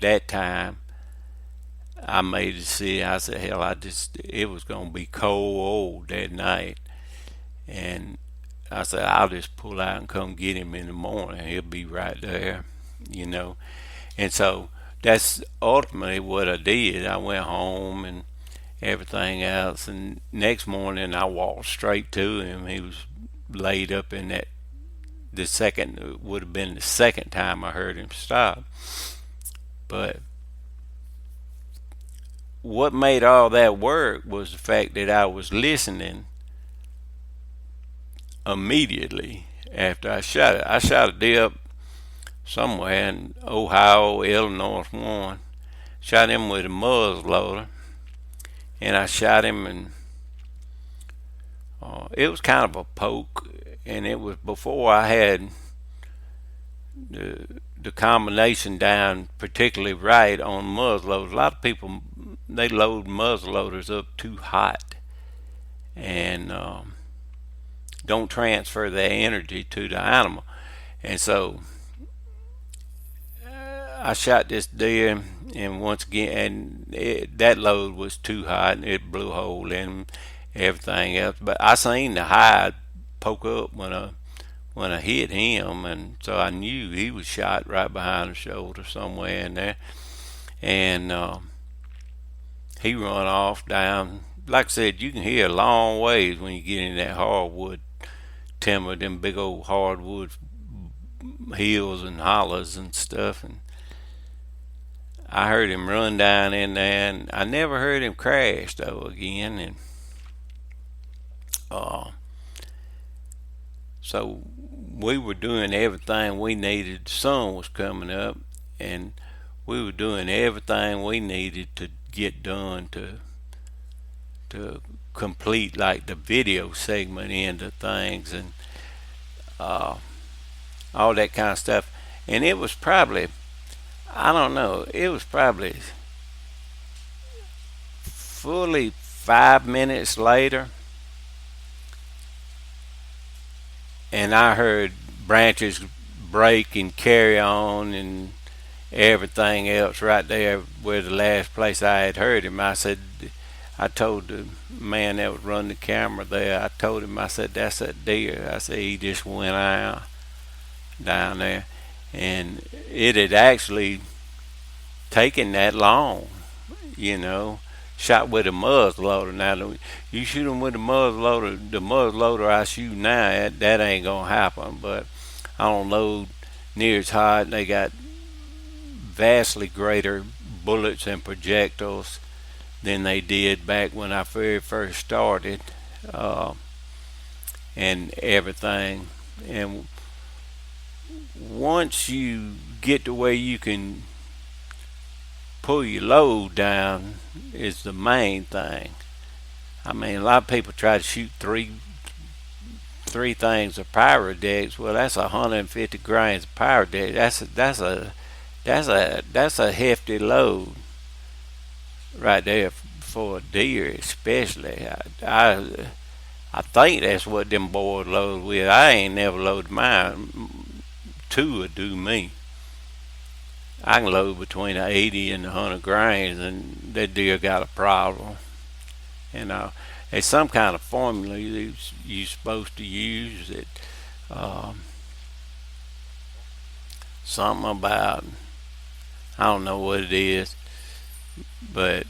that time, I made a decision. I said, hell, it was going to be cold that night. And I said, I'll just pull out and come get him in the morning. He'll be right there, you know. And so that's ultimately what I did. I went home and everything else. And next morning, I walked straight to him. He was laid up in that. The second would have been the second time I heard him stop. But what made all that work was the fact that I was listening immediately after I shot it. I shot a deer up somewhere in Ohio, Illinois one. Shot him with a muzzleloader, and I shot him, and it was kind of a poke, and it was before I had the combination down particularly right on muzzleloaders. A lot of people, they load muzzleloaders up too hot and don't transfer their energy to the animal. And so I shot this deer, and once again, that load was too hot, and it blew a hole in everything else. But I seen the hide poke up when I hit him, and so I knew he was shot right behind the shoulder somewhere in there. And he run off down. Like I said, you can hear a long ways when you get in that hardwood timber, them big old hardwood hills and hollers and stuff. And I heard him run down in there, and I never heard him crash though again. And so we were doing everything we needed. The sun was coming up, and we were doing everything we needed to get done to complete like the video segment into things and all that kind of stuff. And it was probably, I don't know, it was probably fully 5 minutes later, and I heard branches break and carry on and everything else right there where the last place I had heard him. I told the man that would run the camera there, I told him, I said, that's that deer. I said, he just went out down there. And it had actually taken that long, you know, shot with a muzzleloader. Now, you shoot them with a muzzleloader, the muzzleloader I shoot now, that ain't gonna happen. But I don't load near as hard. They got vastly greater bullets and projectiles than they did back when I very first started, and everything. And once you get to where you can pull your load down is the main thing. I mean, a lot of people try to shoot three things of Pyrodex. Well, that's 150 grains of Pyrodex. That's a hefty load right there for a deer, especially. I think that's what them boys load with. I ain't never loaded mine. Two would do me. I can load between 80 and 100 grains, and that deer got a problem. And there's some kind of formula you're supposed to use. It something about, I don't know what it is, but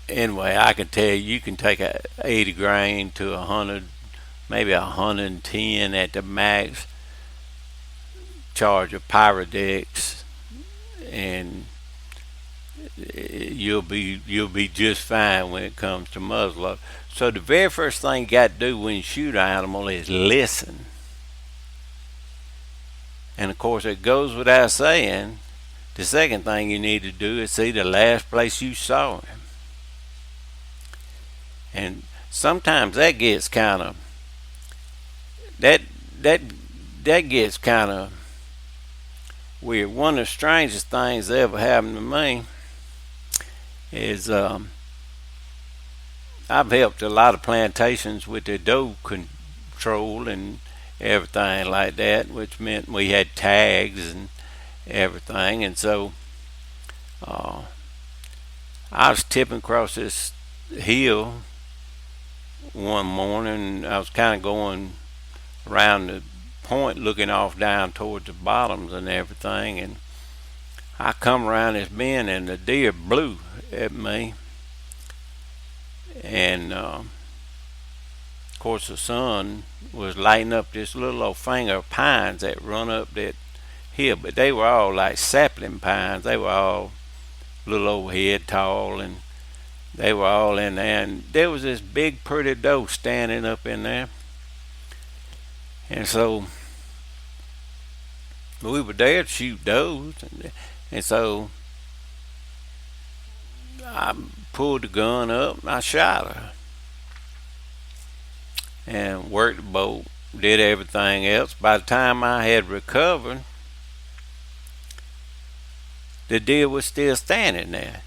anyway, I can tell you can take a 80 grain to 100, maybe 110 at the max charge of Pyrodex, and you'll be just fine when it comes to muzzleloader. So the very first thing you got to do when you shoot an animal is listen. And of course, it goes without saying, the second thing you need to do is see the last place you saw him. And sometimes that gets kind of that gets kind of weird. One of the strangest things that ever happened to me is I've helped a lot of plantations with their doe control and everything like that, which meant we had tags everything. And so uh, I was tipping across this hill one morning. I was kind of going around the point looking off down towards the bottoms and everything, and I come around this bend and the deer blew at me, and of course the sun was lighting up this little old finger of pines that run up that hill, but they were all like sapling pines. They were all little old head tall, and they were all in there, and there was this big pretty doe standing up in there. And so we were there to shoot does, and so I pulled the gun up and I shot her and worked the boat, did everything else. By the time I had recovered, the deer was still standing there.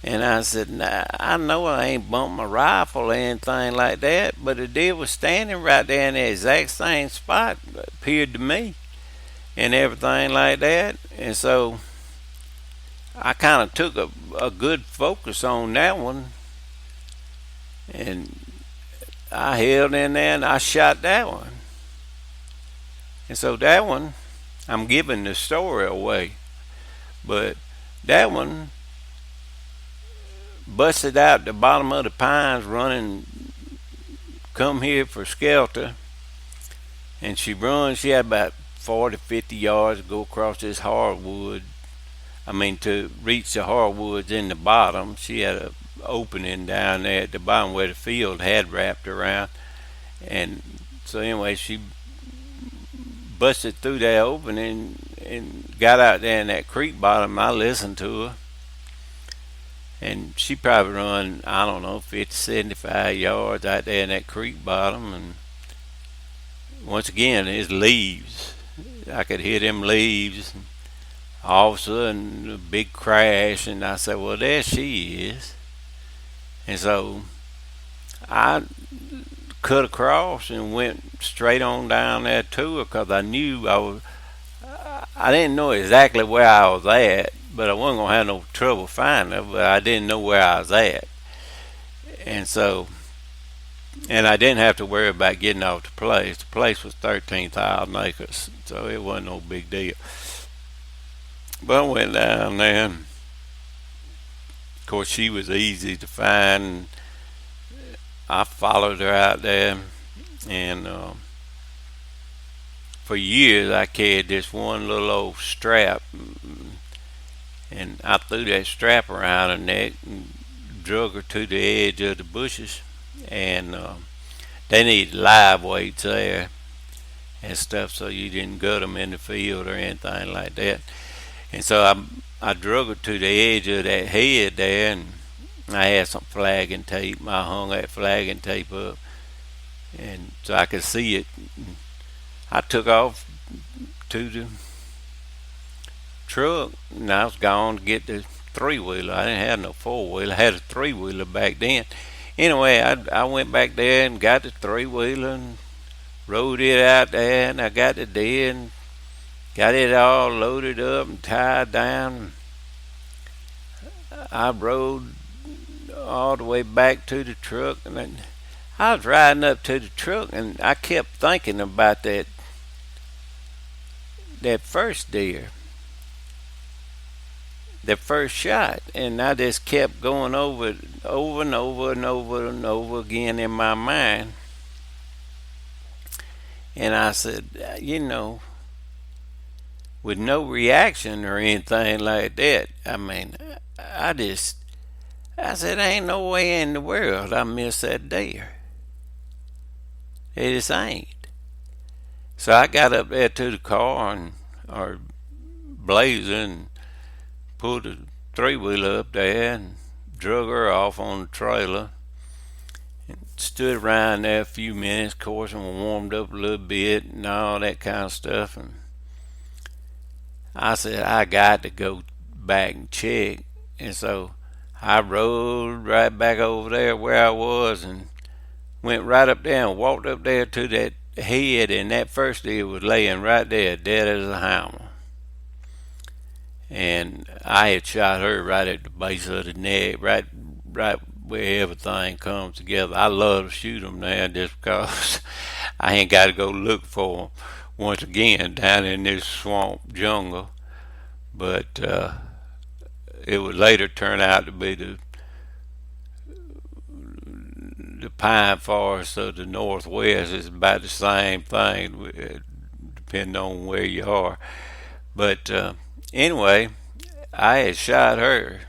And I said, nah, I know I ain't bumped my rifle or anything like that, but the deer was standing right there in the exact same spot, appeared to me, and everything like that. And so I kind of took a good focus on that one, and I held in there and I shot that one. And so that one, I'm giving the story away, but that one busted out the bottom of the pines running, come here for shelter, and she had about 40, 50 yards to go across this hardwood. To reach the hardwoods in the bottom. She had a opening down there at the bottom where the field had wrapped around, and so anyway, she busted through that opening and got out there in that creek bottom. I listened to her, and she probably run, I don't know, 50, 75 yards out there in that creek bottom. And once again, it's leaves. I could hear them leaves. And all of a sudden, a big crash, and I said, well, there she is. And so I cut across and went straight on down there to her, because I knew I didn't know exactly where I was at, but I wasn't going to have no trouble finding her, but I didn't know where I was at. And so, and I didn't have to worry about getting off the place. The place was 13,000 acres, so it wasn't no big deal. But I went down there. Of course, she was easy to find. I followed her out there, and for years I carried this one little old strap, and I threw that strap around her neck and drug her to the edge of the bushes, and they needed live weights there and stuff, so you didn't gut them in the field or anything like that. And so I drug her to the edge of that head there, and I had some flagging tape. I hung that flagging tape up, and so I could see it. I took off to the truck, and I was gone to get the three-wheeler. I didn't have no four-wheeler. I had a three-wheeler back then. Anyway, I went back there and got the three-wheeler and rode it out there, and I got the deer and got it all loaded up and tied down. I rode all the way back to the truck, and then I was riding up to the truck, and I kept thinking about that first deer, that first shot, and I just kept going over and over and over and over again in my mind. And I said, with no reaction or anything like that, I said, ain't no way in the world I miss that deer. It just ain't. So I got up there to the car or Blazer, and pulled the three-wheeler up there and drug her off on the trailer. And stood around there a few minutes, of course, and warmed up a little bit and all that kind of stuff. And I said, I got to go back and check. And so I rode right back over there where I was and went right up there and walked up there to that head, and that first deer was laying right there, dead as a hammer. And I had shot her right at the base of the neck, right where everything comes together. I love to shoot them now just because I ain't got to go look for them once again down in this swamp jungle. But it would later turn out to be the pine forest of the northwest. Is about the same thing, depending on where you are. But anyway, I had shot her,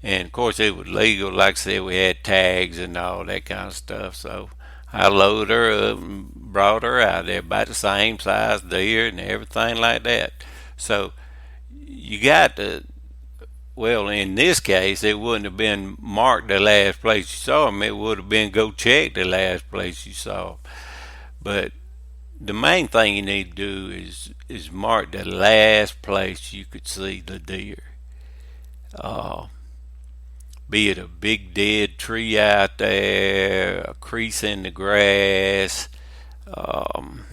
and of course it was legal. Like I said, we had tags and all that kind of stuff. So I loaded her up and brought her out there, about the same size deer and everything like that. So you got to, well, in this case, it wouldn't have been marked the last place you saw him. It would have been go check the last place you saw him. But the main thing you need to do is mark the last place you could see the deer. Uh, be it a big dead tree out there, a crease in the grass, um,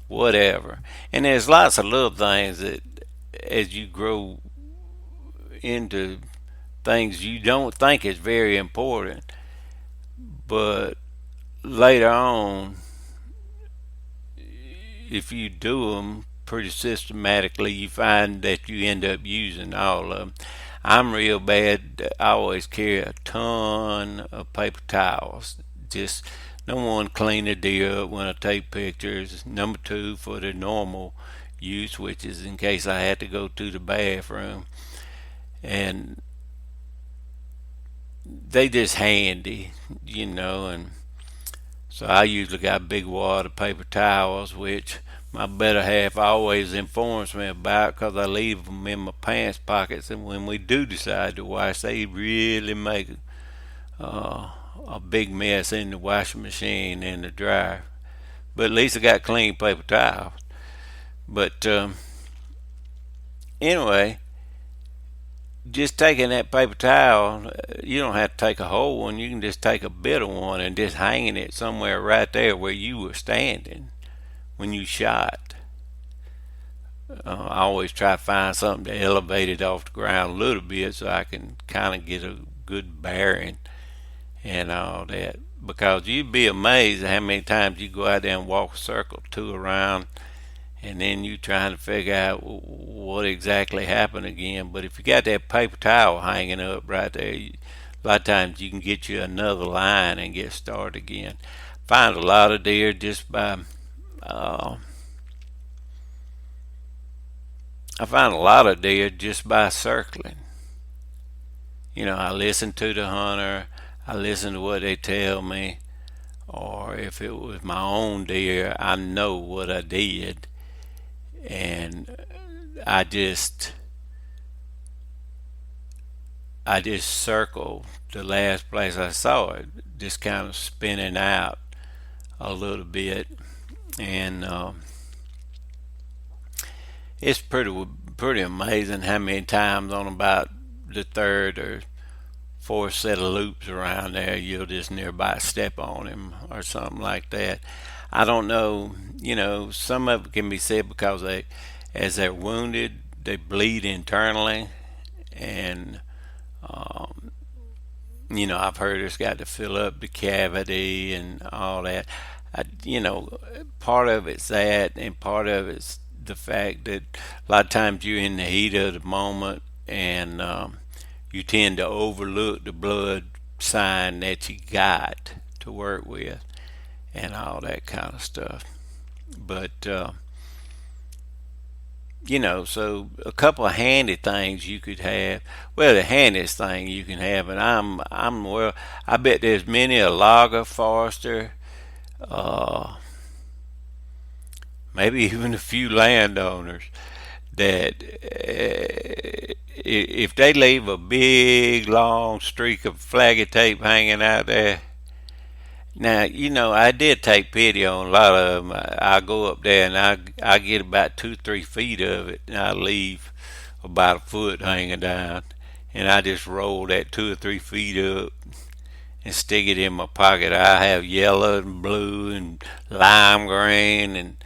whatever. And there's lots of little things that, as you grow into things you don't think is very important, but later on, if you do them pretty systematically, you find that you end up using all of them. I'm real bad. I always carry a ton of paper towels. Just number one, clean the deer up when I take pictures. Number two, for the normal use, which is in case I had to go to the bathroom. And they just handy, and so I usually got big wad of paper towels, which my better half always informs me about because I leave them in my pants pockets. And when we do decide to wash, they really make uh, a big mess in the washing machine and the dryer. But at least I got clean paper towels. But anyway, just taking that paper towel, you don't have to take a whole one. You can just take a bit of one and just hanging it somewhere right there where you were standing when you shot. I always try to find something to elevate it off the ground a little bit so I can kind of get a good bearing and all that. Because you'd be amazed at how many times you go out there and walk a circle, two around, and then you trying to figure out what exactly happened again. But if you got that paper towel hanging up right there, a lot of times you can get you another line and get started again. Find a lot of deer just by I find a lot of deer just by circling. I listen to the hunter, I listen to what they tell me, or if it was my own deer, I know what I did, and I just I just circle the last place I saw it, just kind of spinning out a little bit, and it's pretty amazing how many times on about the third or fourth set of loops around there you'll just nearby step on him or something like that. I don't know, some of it can be said because as they're wounded, they bleed internally, and um, I've heard it's got to fill up the cavity and all that. Part of it's that, and part of it's the fact that a lot of times you're in the heat of the moment, and you tend to overlook the blood sign that you got to work with and all that kind of stuff. But so a couple of handy things you could have. Well, the handiest thing you can have, and I bet there's many a logger, forester, uh, maybe even a few landowners that if they leave a big long streak of flaggy tape hanging out there. Now, I did take pity on a lot of them. I go up there and I get about 2 3 feet of it, and I leave about a foot hanging down, and I just roll that 2 or 3 feet up and stick it in my pocket. I have yellow and blue and lime green and